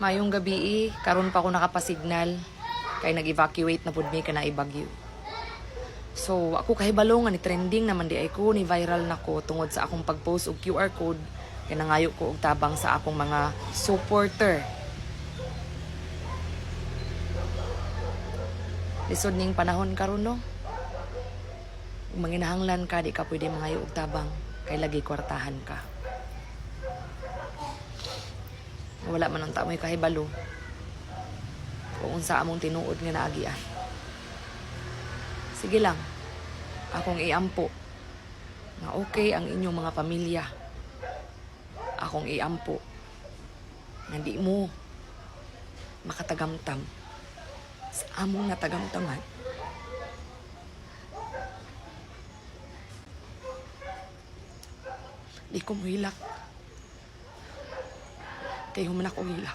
Mayong gabi karon pa ako nakapasignal kay nag-evacuate na pud mi kana Bagyo. So ako kahibalo nga ni trending naman di ay ko ni viral nako tungod sa akong pag-post og QR code kay nangayo ko og tabang sa akong mga supporter. Lisod ning panahon karon no. Kung manginahanglan ka di ka pwede mangayo og tabang kay lagi kwartahan ka. Wala man ang tamoy kahibalo kung unsa among tinuod nga naagian. Sige lang, akong iampo nga okay ang inyong mga pamilya. Akong iampo nga di mo makatagamtam sa among natagamtaman. Di ko muhilak kay human ako hilak.